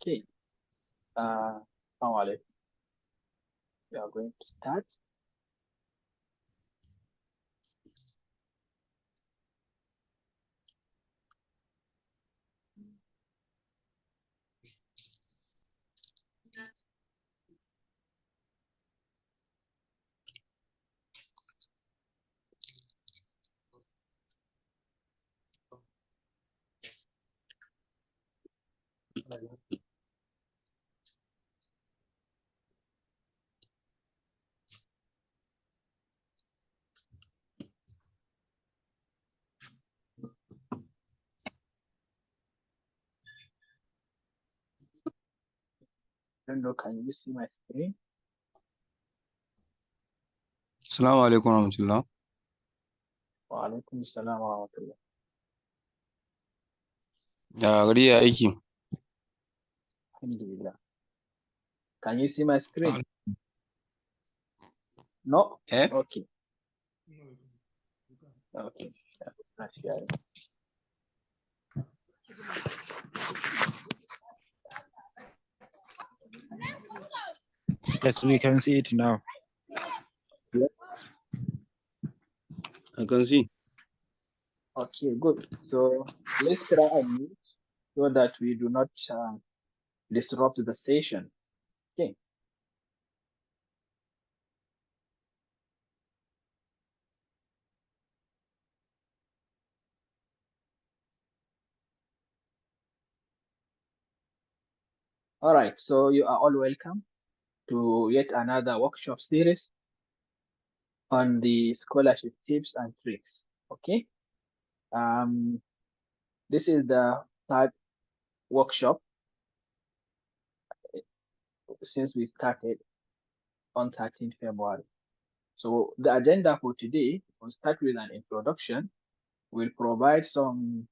Okay. Assalamu alaikum. We are going to start. I don't know, can you see my screen? Assalamu alaikum warahmatullah. Wa alaikum assalam wa rahmatullah. Ya gari ya aiki. Alhamdulillah. Can you see my screen? No? Eh? Okay. Okay. That's sharing. Yes, we can see it now. I can see. Okay, good. So let's try and mute so that we do not disrupt the session. Okay. All right. So you are all welcome to yet another workshop series on the scholarship tips and tricks. Okay. This is the third workshop since we started on 13th February. So the agenda for today will start with an introduction. We'll provide some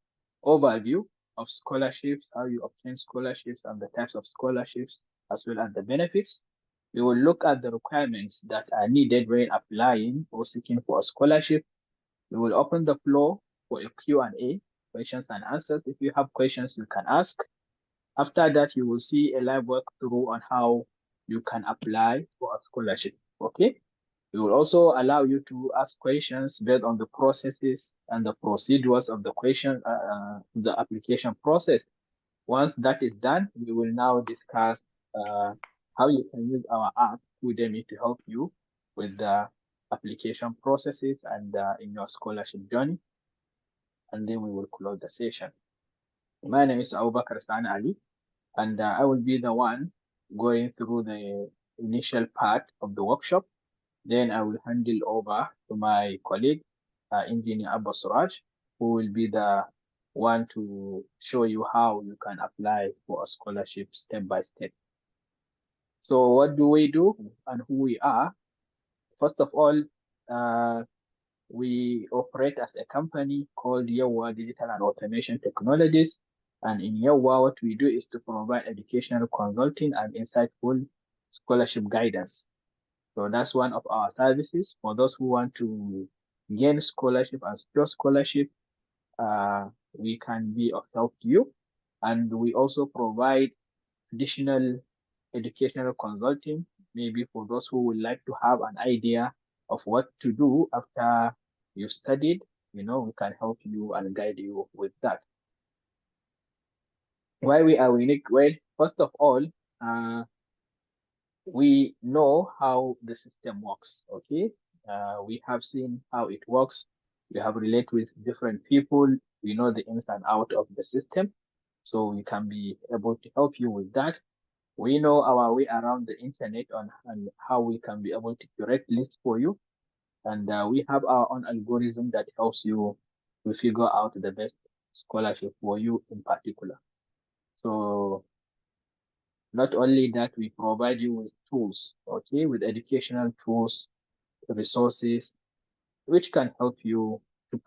overview of scholarships, how you obtain scholarships and the types of scholarships, as well as the benefits. We will look at the requirements that are needed when applying or seeking for a scholarship. We will open the floor for a Q&A, questions and answers. If you have questions, you can ask. After that, you will see a live walkthrough on how you can apply for a scholarship. Okay. We will also allow you to ask questions based on the processes and the procedures of the question, the application process. Once that is done, we will now discuss how you can use our app, Udemy, to help you with the application processes and in your scholarship journey. And then we will close the session. My name is Abubakar San Ali, and I will be the one going through the initial part of the workshop. Then I will hand it over to my colleague, Engineer Abba Suraj, who will be the one to show you how you can apply for a scholarship step by step. So what do we do and who we are? First of all, we operate as a company called Yawa Digital and Automation Technologies. And in Yawa, what we do is to provide educational consulting and insightful scholarship guidance. So that's one of our services for those who want to gain scholarship and secure scholarship. We can be of help to you. And we also provide additional educational consulting, maybe for those who would like to have an idea of what to do after you studied. We can help you and guide you with that. Why we are unique? Well, first of all, we know how the system works. Okay, we have seen how it works. We have related with different people. We know the ins and out of the system, so we can be able to help you with that. We know our way around the internet and how we can be able to curate lists for you, and we have our own algorithm that helps you we figure out the best scholarship for you in particular. So not only that, we provide you with tools, okay, with educational tools, resources, which can help you to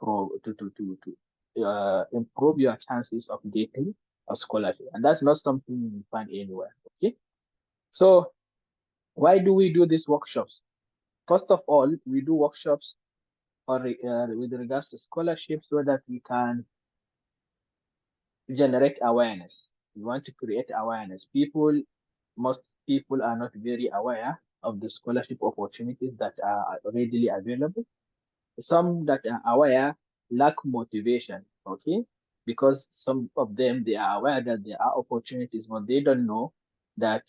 improve your chances of getting a scholarship. And that's not something you find anywhere, okay? So why do we do these workshops? First of all, we do workshops with regards to scholarships so that we can generate awareness. We want to create awareness. Most people are not very aware of the scholarship opportunities that are readily available. Some that are aware lack motivation, okay? Because some of them, they are aware that there are opportunities, but they don't know that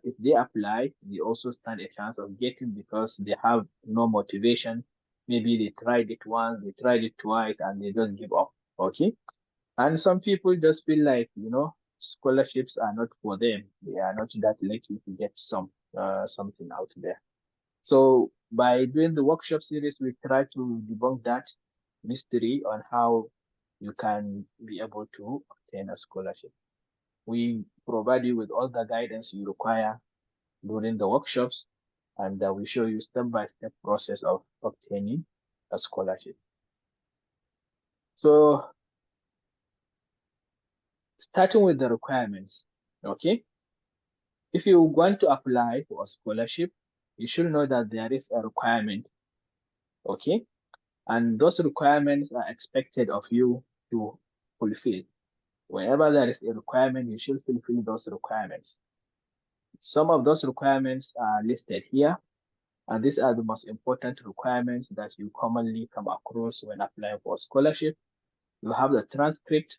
if they apply, they also stand a chance of getting because they have no motivation. Maybe they tried it once, they tried it twice, and they just give up, okay? And some people just feel like, scholarships are not for them. They are not that likely to get something out there. So by doing the workshop series, we try to debunk that mystery on how you can be able to obtain a scholarship. We provide you with all the guidance you require during the workshops, and we show you step-by-step process of obtaining a scholarship. So starting with the requirements, okay? If you want to apply for a scholarship, you should know that there is a requirement, okay? And those requirements are expected of you to fulfill. Whenever there is a requirement, you should fulfill those requirements. Some of those requirements are listed here, and these are the most important requirements that you commonly come across when applying for a scholarship. You have the transcript,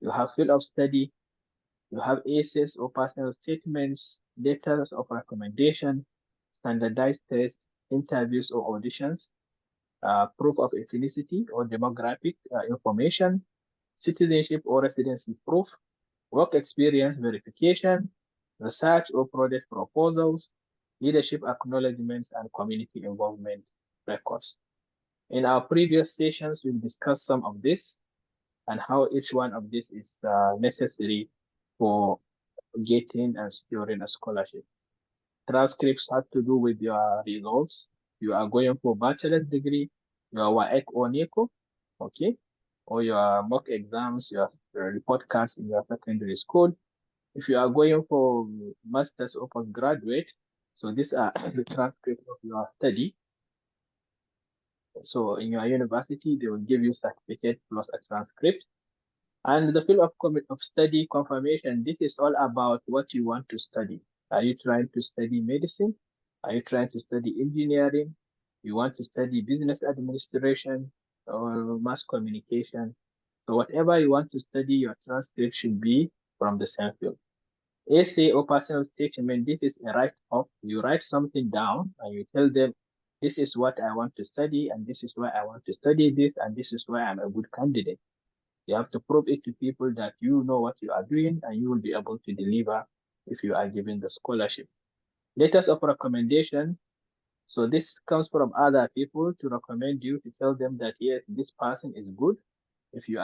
you have field of study, you have essays or personal statements, letters of recommendation, standardized tests, interviews or auditions, proof of ethnicity or demographic information, citizenship or residency proof, work experience verification, research or project proposals, leadership acknowledgements, and community involvement records. In our previous sessions, we've discussed some of this and how each one of this is necessary for getting and securing a scholarship. Transcripts have to do with your results. You are going for bachelor's degree, your WAEC or NECO, okay? Or your mock exams, your report cards in your secondary school. If you are going for master's or postgraduate, so these are the transcripts of your study. So in your university, they will give you certificate plus a transcript. And the field of study confirmation, this is all about what you want to study. Are you trying to study medicine? Are you trying to study engineering? You want to study business administration or mass communication? So whatever you want to study, your transcript should be from the same field. Essay or personal statement, this is a write-off. You write something down and you tell them, this is what I want to study, and this is why I want to study this, and this is why I'm a good candidate. You have to prove it to people that you know what you are doing and you will be able to deliver if you are given the scholarship. Letters of recommendation. So this comes from other people to recommend you, to tell them that yes, this person is good. If he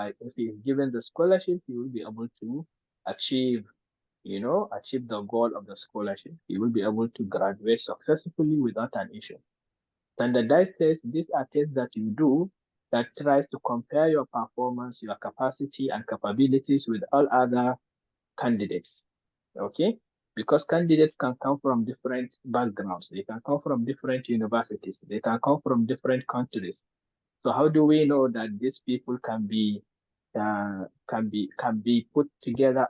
is given the scholarship, he will be able to achieve, achieve the goal of the scholarship. He will be able to graduate successfully without an issue. Standardized tests, these are tests that you do that tries to compare your performance, your capacity and capabilities with all other candidates, okay? Because candidates can come from different backgrounds. They can come from different universities. They can come from different countries. So how do we know that these people can be put together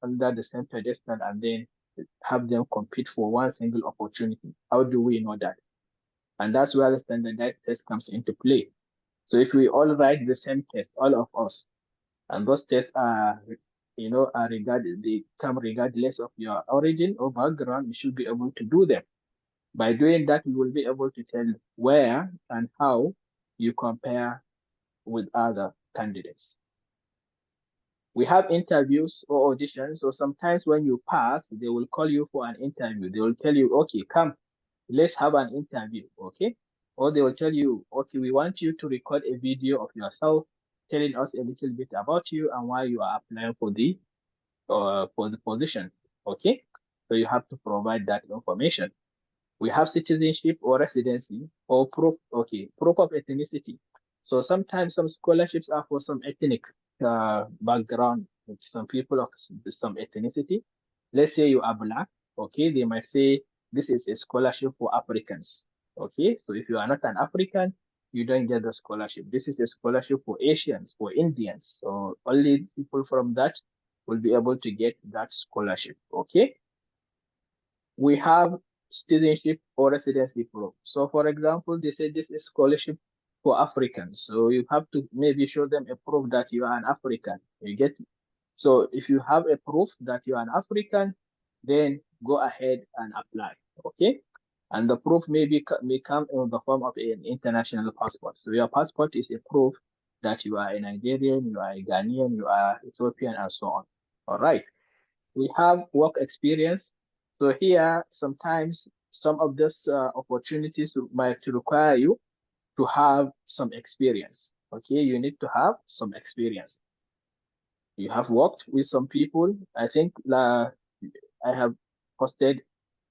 under the same pedestal and then have them compete for one single opportunity? How do we know that? And that's where the standardized test comes into play. So if we all write the same test, all of us, and those tests they come regardless of your origin or background, you should be able to do them. By doing that, you will be able to tell where and how you compare with other candidates. We have interviews or auditions. So sometimes when you pass, they will call you for an interview. They will tell you, okay, come, let's have an interview, okay? Or they will tell you, okay, we want you to record a video of yourself telling us a little bit about you and why you are applying for the position. Okay, so you have to provide that information. We have citizenship or residency or proof. Okay, proof of ethnicity. So sometimes some scholarships are for some ethnic background, like some people of some ethnicity. Let's say you are black. Okay, they might say this is a scholarship for Africans. Okay, so if you are not an African, you don't get the scholarship. This is a scholarship for Asians, for Indians. So only people from that will be able to get that scholarship. Okay, we have citizenship or residency proof. So, for example, they say this is scholarship for Africans. So you have to maybe show them a proof that you are an African. You get it? So if you have a proof that you are an African, then go ahead and apply. Okay. And the proof may come in the form of an international passport. So your passport is a proof that you are a Nigerian, you are a Ghanaian, you are Ethiopian, and so on. All right. We have work experience. So here, sometimes some of these opportunities might require you to have some experience. Okay, you need to have some experience. You have worked with some people. I think I have posted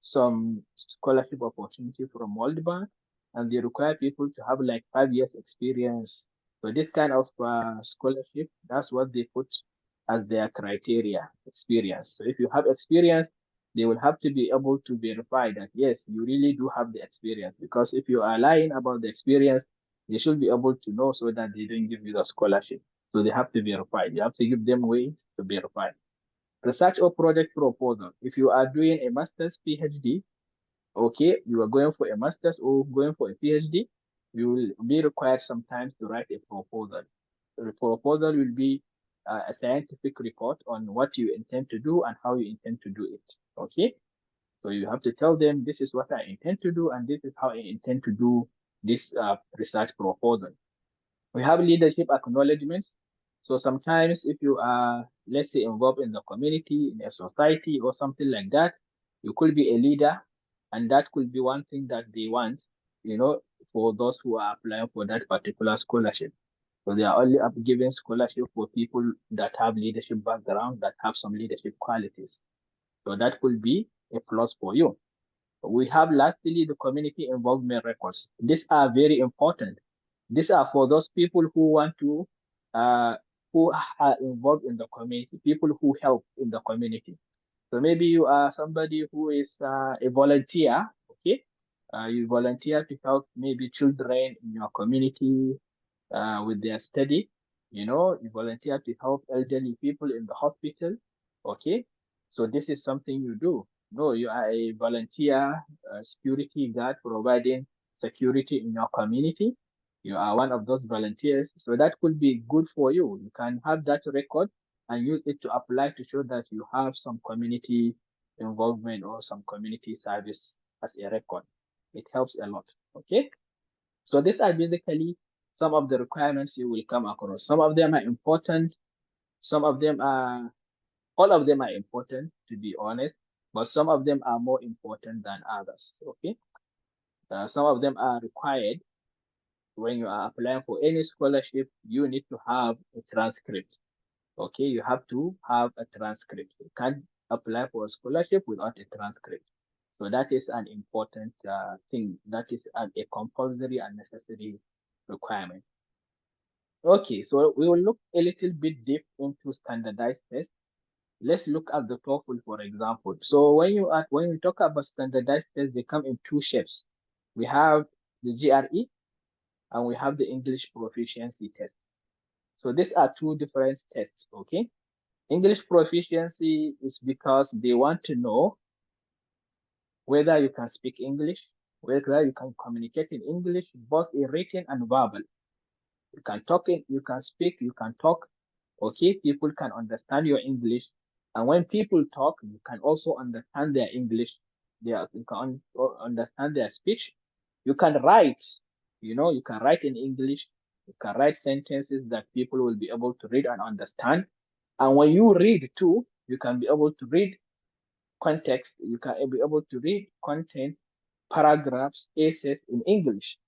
some scholarship opportunity from World Bank, and they require people to have like 5 years experience. So this kind of scholarship, that's what they put as their criteria, experience. So if you have experience, they will have to be able to verify that yes, you really do have the experience. Because if you are lying about the experience, they should be able to know so that they don't give you the scholarship. So they have to verify. You have to give them ways to verify. Research or project proposal. If you are doing a master's, PhD, okay, you are going for a master's or going for a PhD, you will be required sometimes to write a proposal. The proposal will be a scientific report on what you intend to do and how you intend to do it. Okay, so you have to tell them this is what I intend to do and this is how I intend to do this research proposal. We have leadership acknowledgements. So sometimes if you are, let's say, involved in the community, in a society or something like that, you could be a leader, and that could be one thing that they want, you know, for those who are applying for that particular scholarship. So they are only giving scholarship for people that have leadership background, that have some leadership qualities. So that could be a plus for you. We have lastly the community involvement records. These are very important. These are for those people who want to, uh, who are involved in the community, people who help in the community. So maybe you are somebody who is a volunteer, okay? You volunteer to help maybe children in your community with their study. You know, you volunteer to help elderly people in the hospital. Okay, so this is something you do. No, you are a volunteer security guard providing security in your community. You are one of those volunteers, so that could be good for you. You can have that record and use it to apply to show that you have some community involvement or some community service as a record. It helps a lot. Okay. So these are basically some of the requirements you will come across. Some of them are important. Some of them are, all of them are important, to be honest, but some of them are more important than others. Okay. Some of them are required when you are applying for any scholarship. You need to have a transcript. Okay. You have to have a transcript. You can't apply for a scholarship without a transcript. So that is an important thing. That is a compulsory and necessary requirement. Okay, so we will look a little bit deep into standardized tests. Let's look at the TOEFL, for example. So when we talk about standardized tests, they come in two shapes. We have the GRE and we have the English proficiency test. So these are two different tests, okay? English proficiency is because they want to know whether you can speak English, whether you can communicate in English, both in written and verbal. You can talk in, you can speak, you can talk. Okay, people can understand your English. And when people talk, you can also understand their English. You can understand their speech. You can write, you can write in English. You can write sentences that people will be able to read and understand. And when you read too, you can be able to read context. You can be able to read content, paragraphs, essays in English.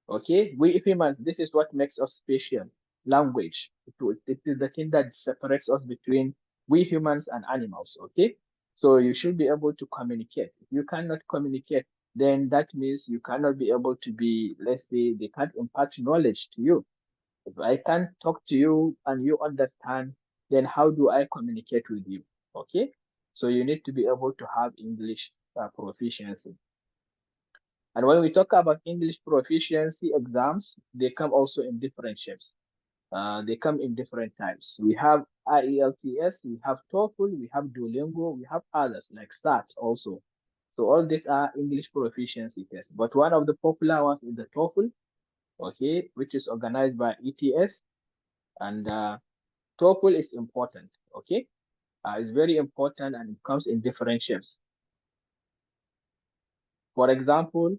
Okay, we humans, this is what makes us special. Language. It is the thing that separates us between we humans and animals. Okay, so you should be able to communicate. If you cannot communicate, then that means you cannot be able to be, let's say, they can't impart knowledge to you. If I can't talk to you and you understand, then how do I communicate with you? Okay, so you need to be able to have English proficiency. And when we talk about English proficiency exams, they come also in different shapes. They come in different types. We have IELTS, we have TOEFL, we have Duolingo, we have others like SAT also. So all these are English proficiency tests. But one of the popular ones is the TOEFL, okay, which is organized by ETS. And TOEFL is important, okay? It's very important and it comes in different shapes. For example,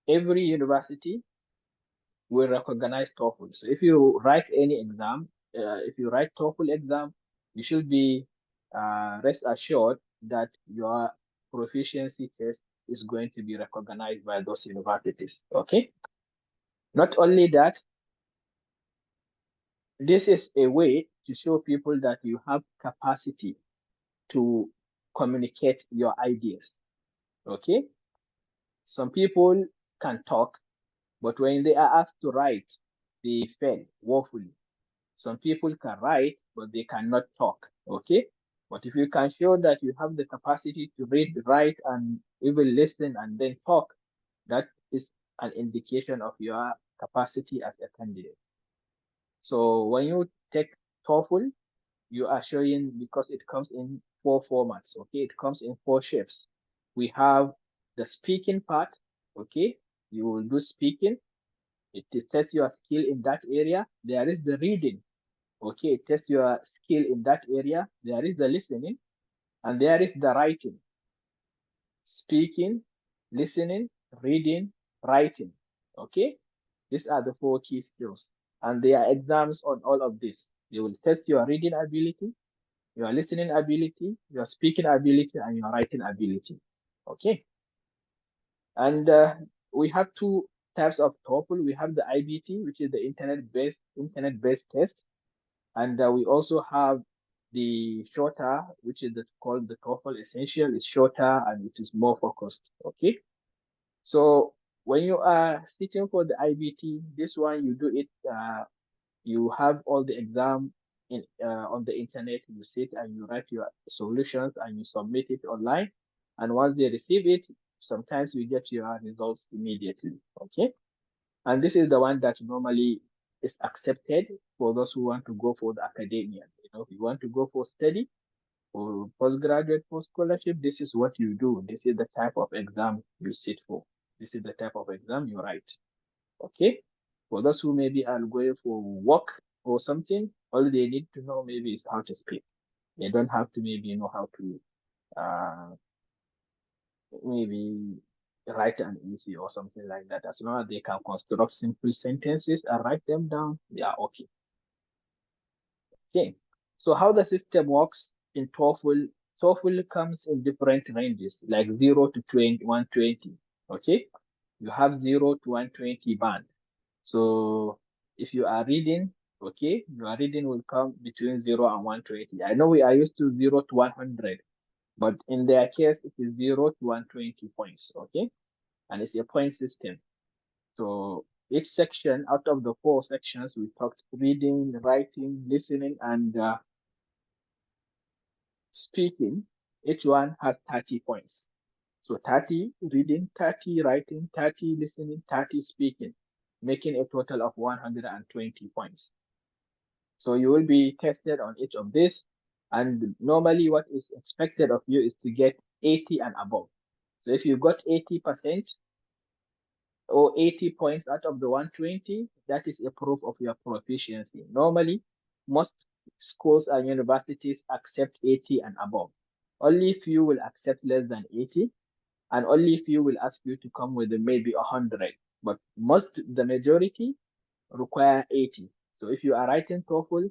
every university will recognize TOEFL. So if you write any exam, if you write TOEFL exam, you should be rest assured that your proficiency test is going to be recognized by those universities. Okay. Not only that, this is a way to show people that you have capacity to communicate your ideas. Okay. Some people can talk, but when they are asked to write, they fail woefully. Some people can write, but they cannot talk. Okay. But if you can show that you have the capacity to read, write, and even listen and then talk, that is an indication of your capacity as a candidate. So when you take TOEFL, you are showing because it comes in four formats. Okay. It comes in four shapes. We have the speaking part. Okay. You will do speaking. It tests your skill in that area. There is the reading. Okay, test your skill in that area. There is the listening and there is the writing. Speaking, listening, reading, writing. Okay, these are the four key skills. And there are exams on all of this. They will test your reading ability, your listening ability, your speaking ability, and your writing ability. Okay, and we have two types of TOEFL. We have the IBT, which is the internet-based test, and we also have the shorter, which is called the TOEFL Essential. It's shorter and it is more focused. Okay. So when you are sitting for the IBT, this one you do it. You have all the exam in on the internet. You sit and you write your solutions and you submit it online. And once they receive it, sometimes you get your results immediately. Okay. And this is the one that normally is accepted for those who want to go for the academia. You know, if you want to go for study or postgraduate for scholarship, this is what you do. This is the type of exam you sit for. This is the type of exam you write. Okay. For those who maybe are going for work or something, all they need to know maybe is how to speak. They don't have to maybe know how to uh, maybe write an essay or something like that. As long as they can construct simple sentences and write them down, they are okay. Okay. So how the system works in TOEFL, TOEFL comes in different ranges, like 0 to 20, 120. Okay. You have 0 to 120 band. So if you are reading, okay, your reading will come between 0 and 120. I know we are used to 0 to 100, but in their case, it is 0 to 120 points. Okay. And it's a point system. So each section out of the four sections, we talked reading, writing, listening, and speaking. Each one has 30 points. So 30 reading, 30 writing, 30 listening, 30 speaking, making a total of 120 points. So you will be tested on each of these. And normally what is expected of you is to get 80 and above. So if you got 80%, or 80 points out of the 120, that is a proof of your proficiency. Normally, most schools and universities accept 80 and above. Only few will accept less than 80, and only few will ask you to come with maybe 100. But the majority require 80. So if you are writing TOEFL,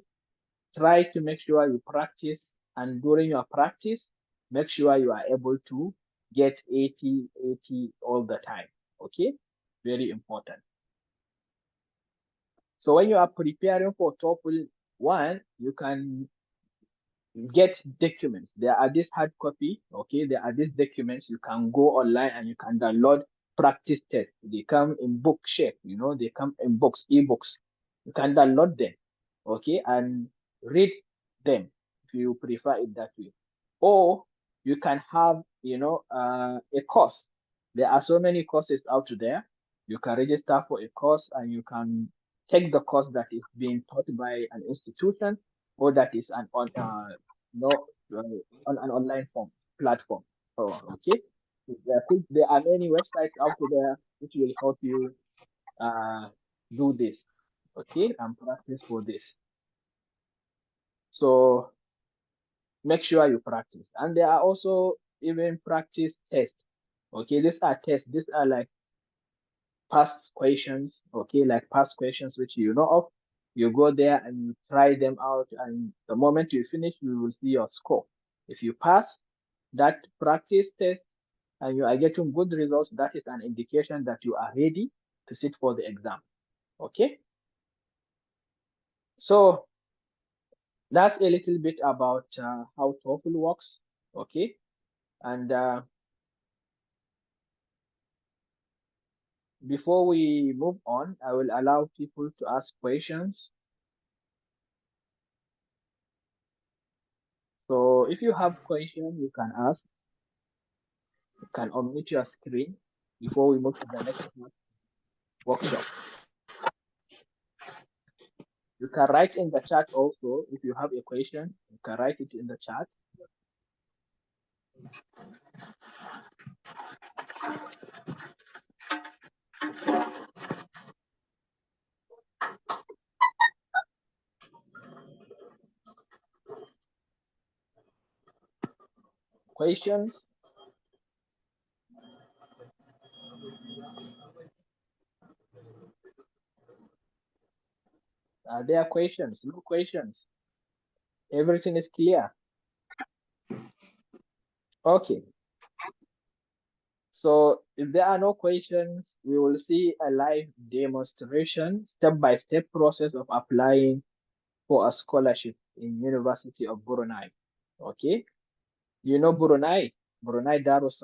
try to make sure you practice, and during your practice, make sure you are able to get 80 all the time. Okay, very important. So when you are preparing for TOEFL 1, you can get documents. There are this hard copy, okay? There are these documents. You can go online and you can download practice tests. They come in book shape, they come in books, ebooks. You can download them, okay, and read them if you prefer it that way. Or you can have, a course. There are so many courses out there. You can register for a course and you can take the course that is being taught by an institution or that is no, uh, on an online form platform. Oh, okay. There are many websites out there which will help you uh, do this, okay, and practice for this. So make sure you practice. And there are also even practice tests. Okay, these are tests. These are like past questions. Okay, like past questions which you know of. You go there and you try them out, and the moment you finish, you will see your score. If you pass that practice test and you are getting good results, that is an indication that you are ready to sit for the exam. Okay, so that's a little bit about how TOEFL works. Okay, and before we move on, I will allow people to ask questions. So if you have questions, you can ask. You can unmute your screen before we move to the next workshop. You can write in the chat also if you have a question. You can write it in the chat. Questions? Are there questions? No questions. Everything is clear. Okay. So if there are no questions, we will see a live demonstration, step-by-step process of applying for a scholarship in University of Brunei. Okay. You know Brunei, Brunei Darussalam.